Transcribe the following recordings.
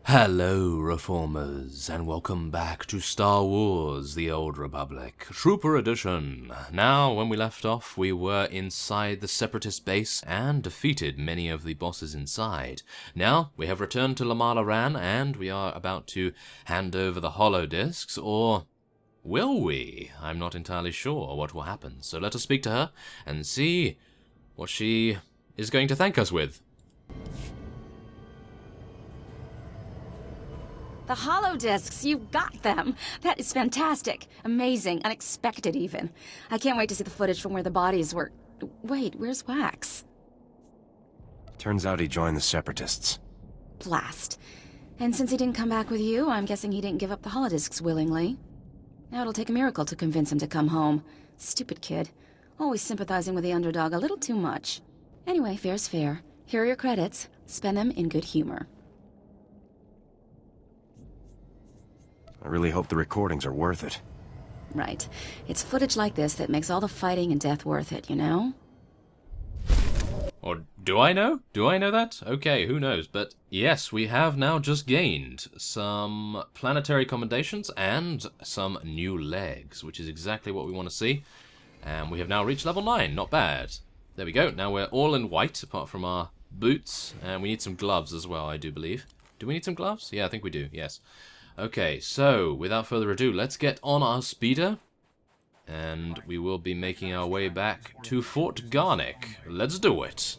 Hello, Reformers, and welcome back to Star Wars: The Old Republic, Trooper Edition. Now, when we left off, we were inside the Separatist base and defeated many of the bosses inside. Now, we have returned to Lamala Ran, and we are about to hand over the holodiscs, or will we? I'm not entirely sure what will happen. So let us speak to her and see what she is going to thank us with. The holodiscs, you got them! That is fantastic. Amazing. Unexpected, even. I can't wait to see the footage from where the bodies were... Wait, where's Wax? Turns out he joined the Separatists. Blast. And since he didn't come back with you, I'm guessing he didn't give up the holodiscs willingly. Now it'll take a miracle to convince him to come home. Stupid kid. Always sympathizing with the underdog a little too much. Anyway, fair's fair. Here are your credits. Spend them in good humor. I really hope the recordings are worth it. Right. It's footage like this that makes all the fighting and death worth it, you know? Or do I know? Do I know that? Okay, who knows. But yes, we have now just gained some planetary commendations and some new legs, which is exactly what we want to see. And we have now reached level 9. Not bad. There we go. Now we're all in white, apart from our boots. And we need some gloves as well, I do believe. Do we need some gloves? Yeah, I think we do. Yes. Okay, so, without further ado, let's get on our speeder, and we will be making our way back to Fort Garnick. Let's do it!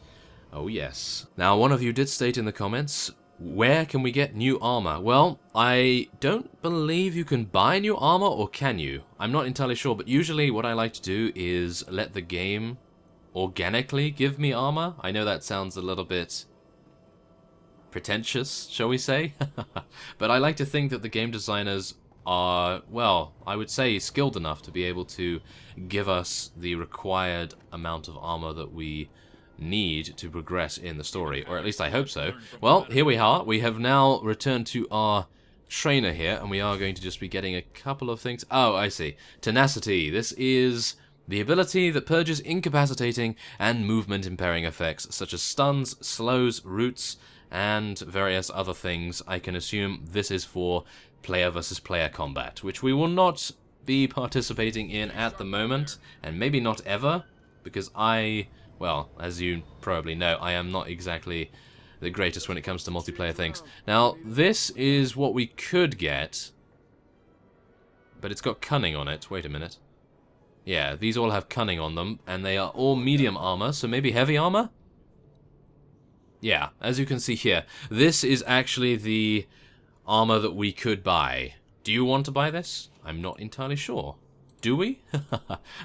Oh yes. Now, one of you did state in the comments, where can we get new armor? Well, I don't believe you can buy new armor, or can you? I'm not entirely sure, but usually what I like to do is let the game organically give me armor. I know that sounds a little bit pretentious, shall we say? But I like to think that the game designers are, well, I would say skilled enough to be able to give us the required amount of armor that we need to progress in the story, or at least I hope so. Well, here we are. We have now returned to our trainer here, and we are going to just be getting a couple of things. Oh, I see. Tenacity. This is the ability that purges incapacitating and movement impairing effects, such as stuns, slows, roots, and various other things. I can assume this is for player versus player combat, which we will not be participating in at the moment, and maybe not ever, because well, as you probably know, I am not exactly the greatest when it comes to multiplayer things. Now, this is what we could get, but it's got cunning on it. Wait a minute. Yeah, these all have cunning on them, and they are all medium armor, so maybe heavy armor? Yeah, as you can see here, this is actually the armor that we could buy. Do you want to buy this? I'm not entirely sure. Do we?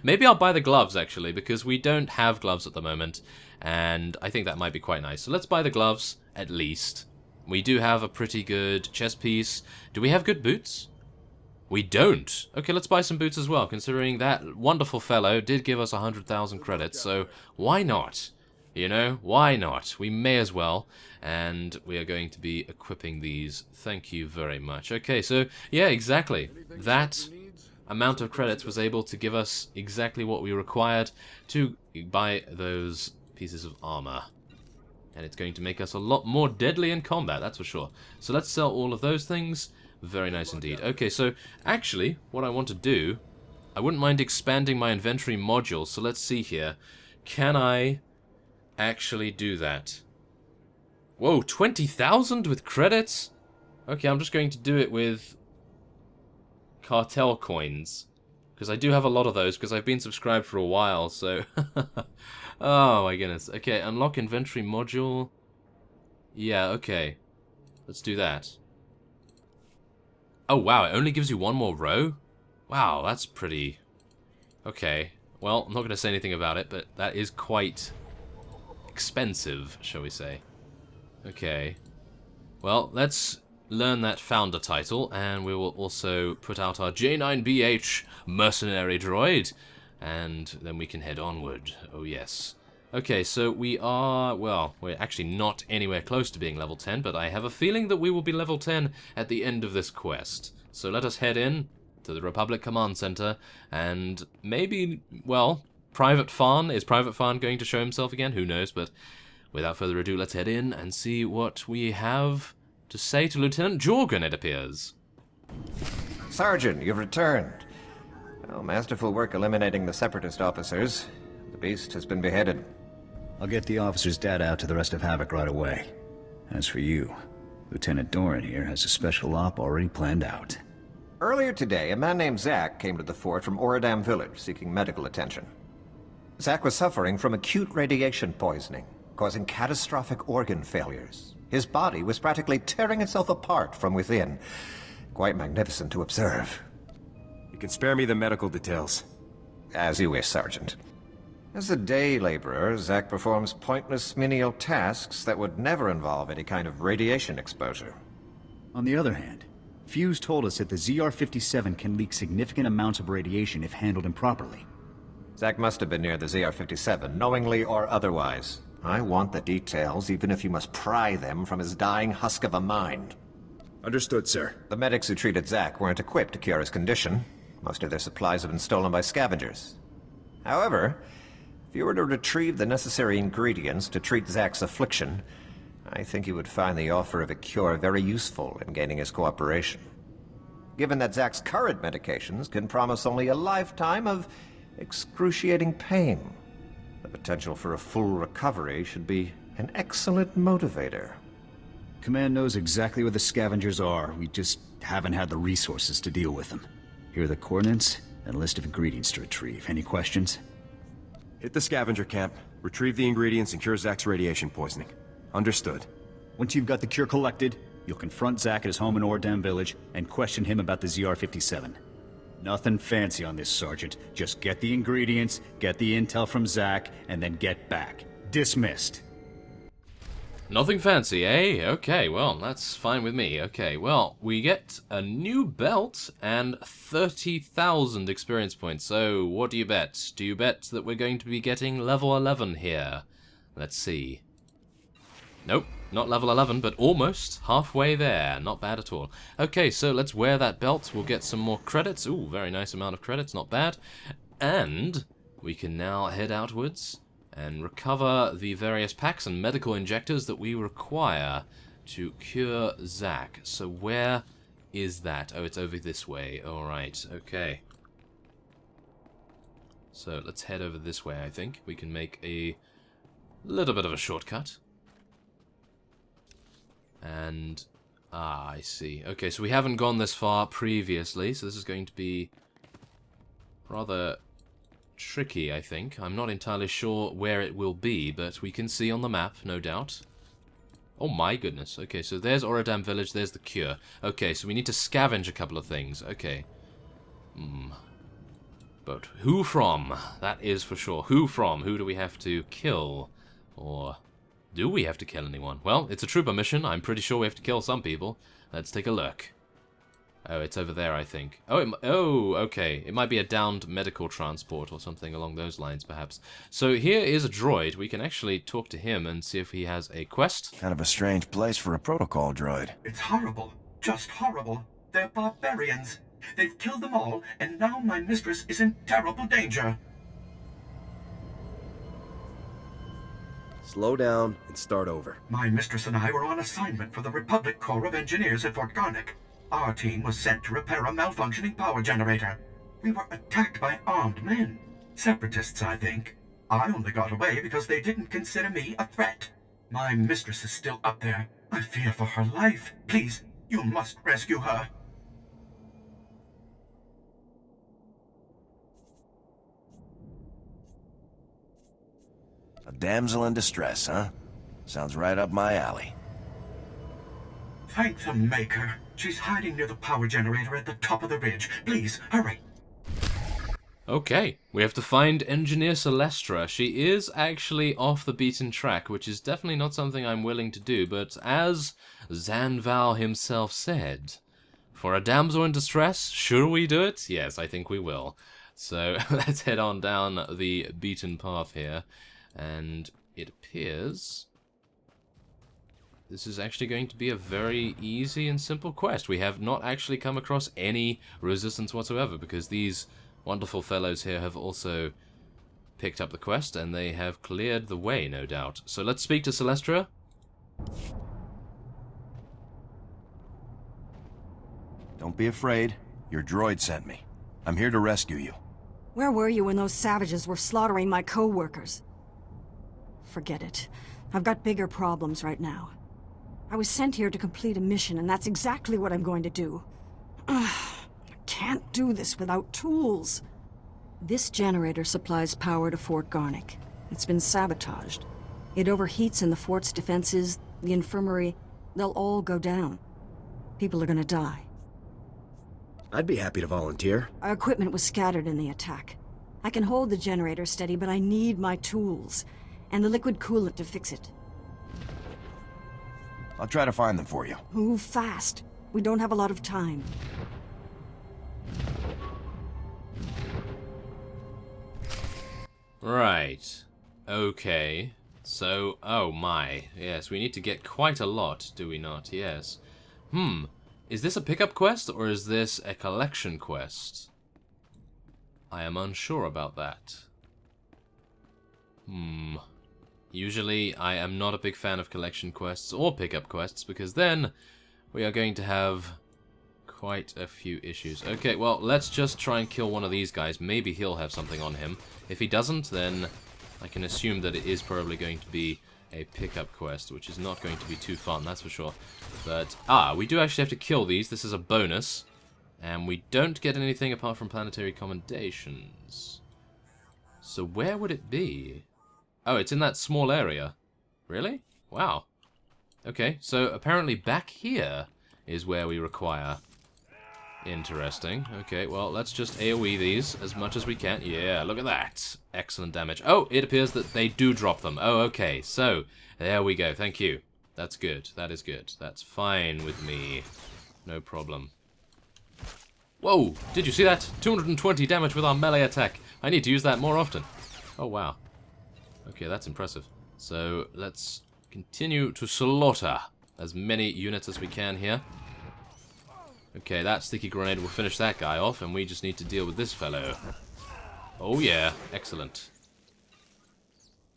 Maybe I'll buy the gloves, actually, because we don't have gloves at the moment, and I think that might be quite nice. So let's buy the gloves, at least. We do have a pretty good chest piece. Do we have good boots? We don't. Okay, let's buy some boots as well, considering that wonderful fellow did give us 100,000 credits, so why not? You know, why not? We may as well, and we are going to be equipping these. Thank you very much. Okay, so, yeah, exactly. That amount of credits was able to give us exactly what we required to buy those pieces of armor. And it's going to make us a lot more deadly in combat, that's for sure. So let's sell all of those things. Very nice indeed. Okay, so, actually, what I want to do, I wouldn't mind expanding my inventory module, so let's see here. Can I actually do that? Whoa, 20,000 with credits? Okay, I'm just going to do it with cartel coins, because I do have a lot of those, because I've been subscribed for a while, so oh my goodness. Okay, unlock inventory module. Yeah, okay, let's do that. Oh wow, it only gives you one more row? Wow, that's pretty... Okay, well, I'm not going to say anything about it, but that is quite expensive, shall we say. Okay. Well, let's learn that founder title, and we will also put out our J9BH mercenary droid, and then we can head onward. Oh yes. Okay, so we are, well, we're actually not anywhere close to being level 10, but I have a feeling that we will be level 10 at the end of this quest. So let us head in to the Republic Command Center, and maybe, well, Private Farn. Is Private Farn going to show himself again? Who knows, but without further ado, let's head in and see what we have to say to Lieutenant Jorgen, it appears. Sergeant, you've returned. Oh, masterful work eliminating the Separatist officers. The beast has been beheaded. I'll get the officer's data out to the rest of Havoc right away. As for you, Lieutenant Doran here has a special op already planned out. Earlier today, a man named Zack came to the fort from Oradam village seeking medical attention. Zack was suffering from acute radiation poisoning, causing catastrophic organ failures. His body was practically tearing itself apart from within. Quite magnificent to observe. You can spare me the medical details. As you wish, Sergeant. As a day laborer, Zack performs pointless menial tasks that would never involve any kind of radiation exposure. On the other hand, Fuse told us that the ZR-57 can leak significant amounts of radiation if handled improperly. Zack must have been near the ZR-57, knowingly or otherwise. I want the details, even if you must pry them from his dying husk of a mind. Understood, sir. The medics who treated Zack weren't equipped to cure his condition. Most of their supplies have been stolen by scavengers. However, if you were to retrieve the necessary ingredients to treat Zack's affliction, I think you would find the offer of a cure very useful in gaining his cooperation. Given that Zack's current medications can promise only a lifetime of excruciating pain, the potential for a full recovery should be an excellent motivator. Command knows exactly where the scavengers are. We just haven't had the resources to deal with them. Here are the coordinates and a list of ingredients to retrieve. Any questions? Hit the scavenger camp, retrieve the ingredients, and cure Zack's radiation poisoning. Understood. Once you've got the cure collected, you'll confront Zack at his home in Ordam Village and question him about the ZR-57. Nothing fancy on this, Sergeant. Just get the ingredients, get the intel from Zack, and then get back. Dismissed. Nothing fancy, eh? Okay, well, that's fine with me. Okay, well, we get a new belt and 30,000 experience points. So, what do you bet? Do you bet that we're going to be getting level 11 here? Let's see. Nope, not level 11, but almost halfway there. Not bad at all. Okay, so let's wear that belt. We'll get some more credits. Ooh, very nice amount of credits, not bad. And we can now head outwards and recover the various packs and medical injectors that we require to cure Zack. So where is that? Oh, it's over this way. Alright, okay. So let's head over this way, I think. We can make a little bit of a shortcut. And, I see. Okay, so we haven't gone this far previously, so this is going to be rather tricky, I think. I'm not entirely sure where it will be, but we can see on the map, no doubt. Oh my goodness. Okay, so there's Oradam Village, there's the cure. Okay, so we need to scavenge a couple of things. Okay. But who from? That is for sure. Who from? Who do we have to kill? Or do we have to kill anyone? Well, it's a trooper mission. I'm pretty sure we have to kill some people. Let's take a look. Oh, it's over there, I think. Oh, okay. It might be a downed medical transport or something along those lines, perhaps. So here is a droid. We can actually talk to him and see if he has a quest. Kind of a strange place for a protocol droid. It's horrible. Just horrible. They're barbarians. They've killed them all, and now my mistress is in terrible danger. Slow down and start over. My mistress and I were on assignment for the Republic Corps of Engineers at Fort Garnick. Our team was sent to repair a malfunctioning power generator. We were attacked by armed men. Separatists, I think. I only got away because they didn't consider me a threat. My mistress is still up there. I fear for her life. Please, you must rescue her. A damsel in distress, huh? Sounds right up my alley. Thank the Maker. She's hiding near the power generator at the top of the ridge. Please, hurry. Okay, we have to find Engineer Celestra. She is actually off the beaten track, which is definitely not something I'm willing to do, but as Zanval himself said, for a damsel in distress, sure we do it? Yes, I think we will. So let's head on down the beaten path here, and it appears this is actually going to be a very easy and simple quest. We have not actually come across any resistance whatsoever, because these wonderful fellows here have also picked up the quest, and they have cleared the way, no doubt. So let's speak to Celestra. Don't be afraid. Your droid sent me. I'm here to rescue you. Where were you when those savages were slaughtering my co-workers? Forget it. I've got bigger problems right now. I was sent here to complete a mission, and that's exactly what I'm going to do. I can't do this without tools. This generator supplies power to Fort Garnick. It's been sabotaged. It overheats and the fort's defenses, the infirmary, they'll all go down. People are gonna die. I'd be happy to volunteer. Our equipment was scattered in the attack. I can hold the generator steady, but I need my tools. And the liquid coolant to fix it. I'll try to find them for you. Move fast. We don't have a lot of time. Right. Okay. So, oh my. Yes, we need to get quite a lot, do we not? Yes. Is this a pickup quest, or is this a collection quest? I am unsure about that. Usually, I am not a big fan of collection quests or pickup quests, because then we are going to have quite a few issues. Okay, well, let's just try and kill one of these guys. Maybe he'll have something on him. If he doesn't, then I can assume that it is probably going to be a pickup quest, which is not going to be too fun, that's for sure. But, we do actually have to kill these. This is a bonus. And we don't get anything apart from planetary commendations. So where would it be? Oh, it's in that small area. Really? Wow. Okay, so apparently back here is where we require. Interesting. Okay, well, let's just AoE these as much as we can. Yeah, look at that. Excellent damage. Oh, it appears that they do drop them. Oh, okay. So, there we go. Thank you. That's good. That is good. That's fine with me. No problem. Whoa! Did you see that? 220 damage with our melee attack. I need to use that more often. Oh, wow. Okay, that's impressive. So, let's continue to slaughter as many units as we can here. Okay, that sticky grenade will finish that guy off, and we just need to deal with this fellow. Oh yeah, excellent.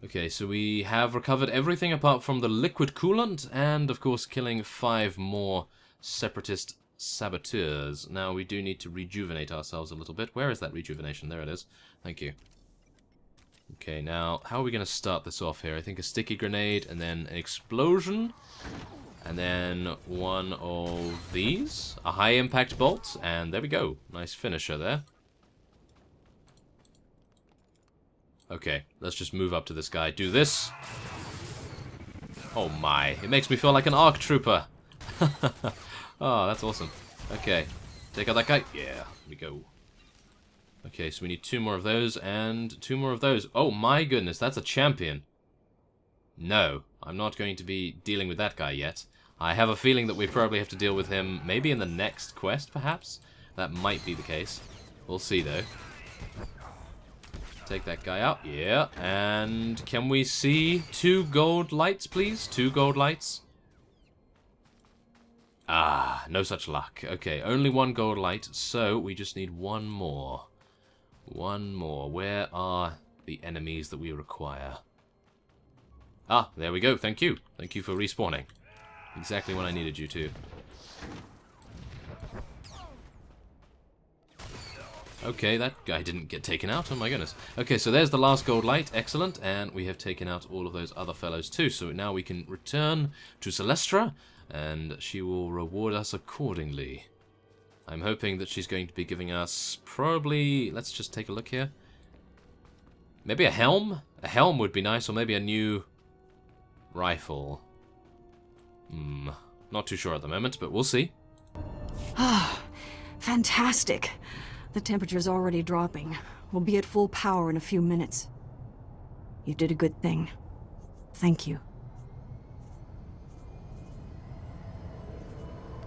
Okay, so we have recovered everything apart from the liquid coolant, and of course killing 5 more separatist saboteurs. Now we do need to rejuvenate ourselves a little bit. Where is that rejuvenation? There it is. Thank you. Okay, now, how are we going to start this off here? I think a sticky grenade, and then an explosion. And then one of these, a high impact bolt, and there we go. Nice finisher there. Okay, let's just move up to this guy. Do this. Oh my, it makes me feel like an ARC trooper. Oh, that's awesome. Okay, take out that guy. Yeah, here we go. Okay, so we need 2 more of those and 2 more of those. Oh my goodness, that's a champion. No, I'm not going to be dealing with that guy yet. I have a feeling that we probably have to deal with him maybe in the next quest, perhaps? That might be the case. We'll see, though. Take that guy out. Yeah, and can we see 2 gold lights, please? 2 gold lights. Ah, no such luck. Okay, only 1 gold light, so we just need 1 more. 1 more. Where are the enemies that we require? Ah, there we go. Thank you. Thank you for respawning. Exactly when I needed you to. Okay, that guy didn't get taken out. Oh my goodness. Okay, so there's the last gold light. Excellent. And we have taken out all of those other fellows too. So now we can return to Celestra, and she will reward us accordingly. I'm hoping that she's going to be giving us probably... Let's just take a look here. Maybe a helm? A helm would be nice, or maybe a new rifle. Not too sure at the moment, but we'll see. Ah, fantastic. The temperature's already dropping. We'll be at full power in a few minutes. You did a good thing. Thank you.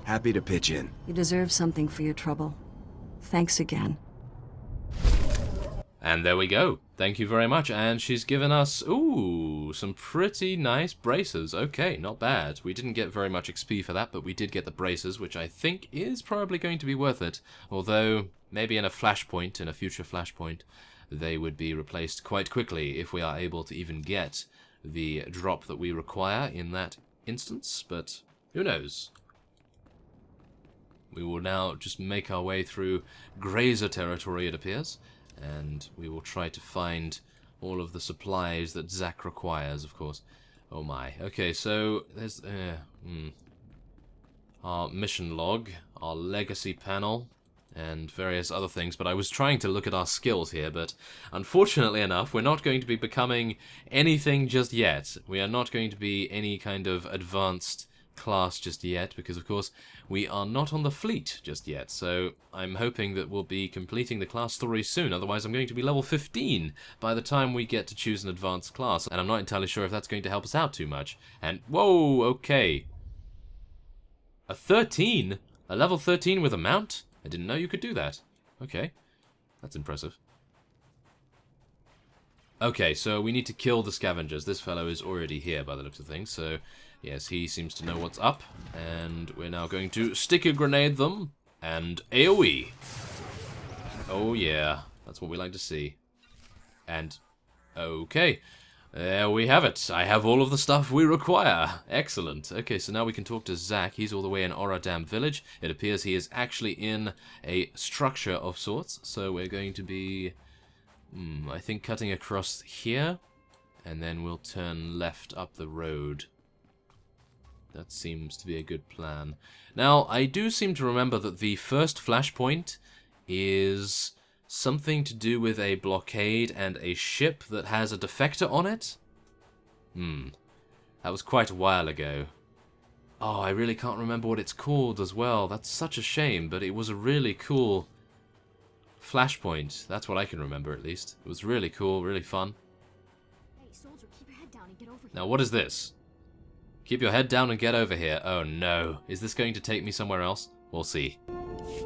Happy to pitch in. You deserve something for your trouble. Thanks again. And there we go. Thank you very much. And she's given us, ooh, some pretty nice braces. Okay, not bad. We didn't get very much XP for that, but we did get the braces, which I think is probably going to be worth it. Although, maybe in a flashpoint, in a future flashpoint, they would be replaced quite quickly if we are able to even get the drop that we require in that instance. But who knows? we will now just make our way through Grazer territory, it appears, and we will try to find all of the supplies that Zack requires, of course. Oh my. Okay, so there's our mission log, our legacy panel, and various other things, but I was trying to look at our skills here, but unfortunately enough, we're not going to be becoming anything just yet. We are not going to be any kind of advanced class just yet, because of course we are not on the fleet just yet, so I'm hoping that we'll be completing the class story soon, otherwise I'm going to be level 15 by the time we get to choose an advanced class, and I'm not entirely sure if that's going to help us out too much. And, whoa, okay. A 13? A level 13 with a mount? I didn't know you could do that. Okay, that's impressive. Okay, so we need to kill the scavengers. This fellow is already here by the looks of things, so yes, he seems to know what's up. And we're now going to sticky grenade them and AoE. Oh yeah, that's what we like to see. And, okay, there we have it. I have all of the stuff we require. Excellent. Okay, so now we can talk to Zack. He's all the way in Oradam village. It appears he is actually in a structure of sorts, so we're going to be... I think cutting across here, and then we'll turn left up the road. That seems to be a good plan. Now, I do seem to remember that the first flashpoint is something to do with a blockade and a ship that has a defector on it? That was quite a while ago. Oh, I really can't remember what it's called as well. That's such a shame, but it was a really cool flashpoint. That's what I can remember, at least. It was really cool, really fun. Hey, soldier, keep your head down and get over here. Now, what is this? Keep your head down and get over here. Oh no. Is this going to take me somewhere else? We'll see.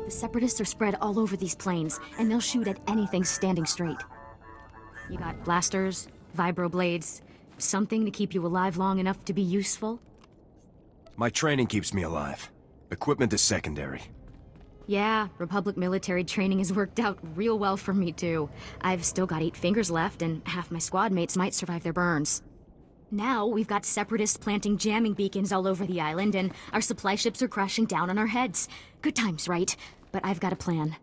The Separatists are spread all over these plains, and they'll shoot at anything standing straight. You got blasters, vibroblades, something to keep you alive long enough to be useful? My training keeps me alive. Equipment is secondary. Yeah, Republic military training has worked out real well for me too. I've still got 8 fingers left, and half my squad mates might survive their burns. Now we've got Separatists planting jamming beacons all over the island, and our supply ships are crashing down on our heads. Good times, right? But I've got a plan.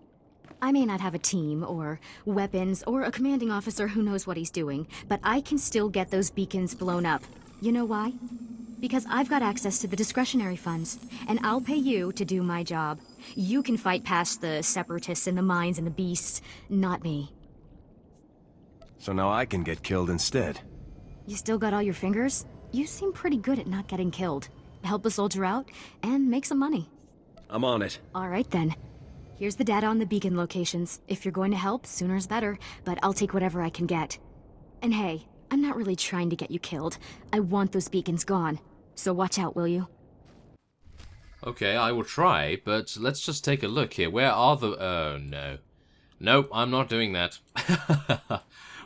I may not have a team, or weapons, or a commanding officer who knows what he's doing, but I can still get those beacons blown up. You know why? Because I've got access to the discretionary funds, and I'll pay you to do my job. You can fight past the Separatists and the mines and the beasts, not me. So now I can get killed instead. You still got all your fingers? You seem pretty good at not getting killed. Help a soldier out, and make some money. I'm on it. All right then. Here's the data on the beacon locations. If you're going to help, sooner's better, but I'll take whatever I can get. And hey, I'm not really trying to get you killed. I want those beacons gone. So watch out, will you? Okay, I will try, but let's just take a look here. Where are the... Oh, no. Nope, I'm not doing that.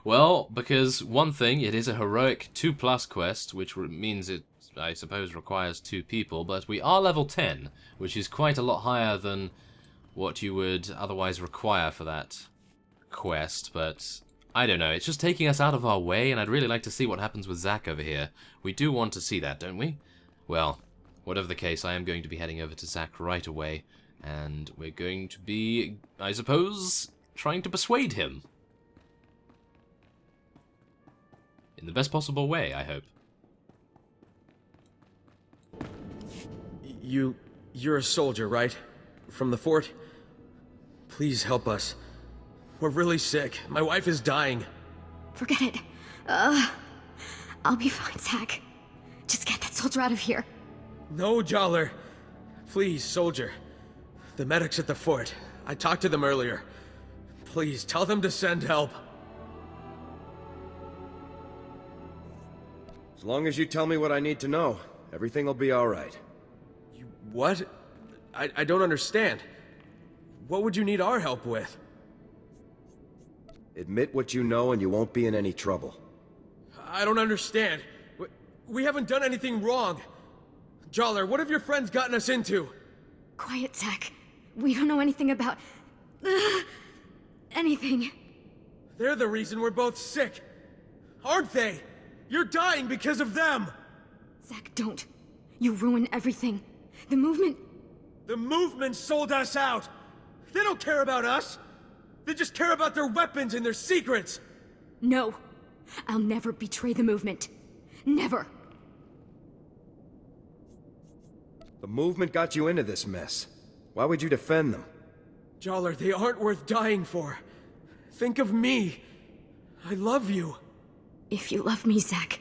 Well, because one thing, it is a heroic 2+ quest, which means it, I suppose, requires 2 people, but we are level 10, which is quite a lot higher than what you would otherwise require for that quest, but I don't know. It's just taking us out of our way, and I'd really like to see what happens with Zack over here. We do want to see that, don't we? Well, whatever the case, I am going to be heading over to Zack right away, and we're going to be, I suppose, trying to persuade him. In the best possible way, I hope. You're a soldier, right? From the fort? Please help us. We're really sick. My wife is dying. Forget it. I'll be fine, Zack. Just get that soldier out of here. No, Jollar. Please, soldier. The medics at the fort. I talked to them earlier. Please, tell them to send help. As long as you tell me what I need to know, everything will be alright. You what? I don't understand. What would you need our help with? Admit what you know and you won't be in any trouble. I don't understand. We haven't done anything wrong. Jollar, what have your friends gotten us into? Quiet, Zack. We don't know anything about... anything. They're the reason we're both sick. Aren't they? You're dying because of them! Zack, don't. You ruin everything. The movement... The movement sold us out! They don't care about us! They just care about their weapons and their secrets! No. I'll never betray the movement. Never. The movement got you into this mess. Why would you defend them? Jaller, they aren't worth dying for. Think of me. I love you. If you love me, Zack,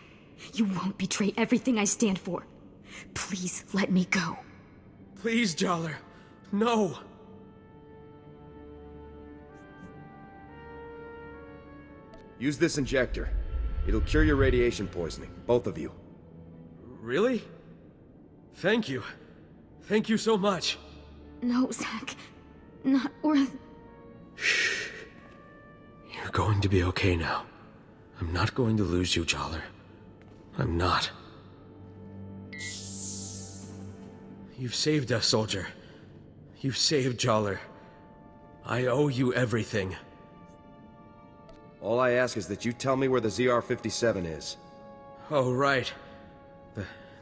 you won't betray everything I stand for. Please let me go. Please, Jaller. No. Use this injector. It'll cure your radiation poisoning, both of you. Really? Thank you. Thank you so much. No, Zack. Not worth... Shh. You're going to be okay now. I'm not going to lose you, Jaller. I'm not. You've saved us, soldier. You've saved Jaller. I owe you everything. All I ask is that you tell me where the ZR-57 is. Oh, right.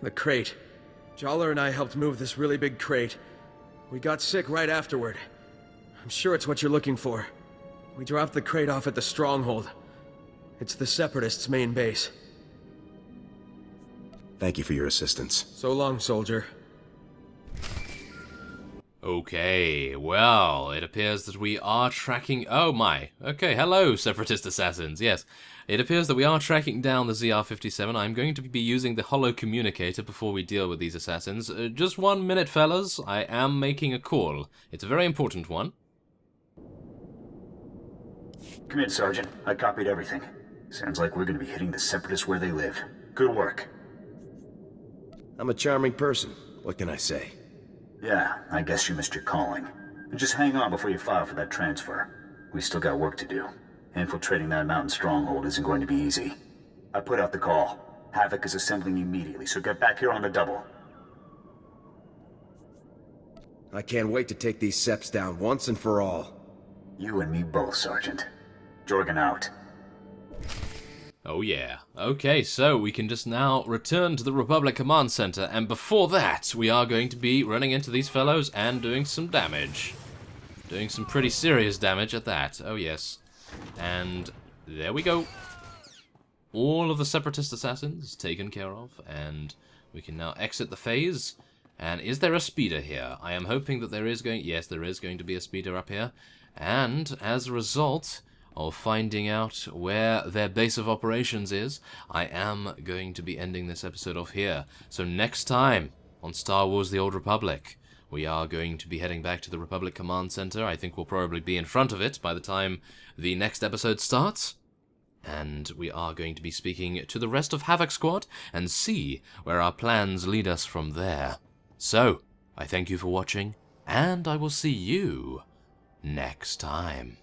The crate. Jaller and I helped move this really big crate. We got sick right afterward. I'm sure it's what you're looking for. We dropped the crate off at the Stronghold. It's the Separatists' main base. Thank you for your assistance. So long, soldier. Okay, well, it appears that we are tracking... Oh my. Okay, hello, Separatist assassins. Yes, it appears that we are tracking down the ZR-57. I'm going to be using the holo communicator before we deal with these assassins. Just 1 minute, fellas. I am making a call. It's a very important one. Come in, Sergeant. I copied everything. Sounds like we're gonna be hitting the Separatists where they live. Good work. I'm a charming person. What can I say? Yeah, I guess you missed your calling. Just hang on before you file for that transfer. We still got work to do. Infiltrating that mountain stronghold isn't going to be easy. I put out the call. Havoc is assembling immediately, so get back here on the double. I can't wait to take these Seps down once and for all. You and me both, Sergeant. Jorgen out. Oh yeah. Okay, so we can just now return to the Republic Command Center, and before that, we are going to be running into these fellows and doing some damage. Doing some pretty serious damage at that. Oh yes. And there we go. All of the Separatist assassins taken care of, and we can now exit the phase. And is there a speeder here? I am hoping that there is going... Yes, there is going to be a speeder up here. And as a result of finding out where their base of operations is, I am going to be ending this episode off here. So next time on Star Wars The Old Republic, we are going to be heading back to the Republic Command Center. I think we'll probably be in front of it by the time the next episode starts. And we are going to be speaking to the rest of Havoc Squad and see where our plans lead us from there. So, I thank you for watching, and I will see you next time.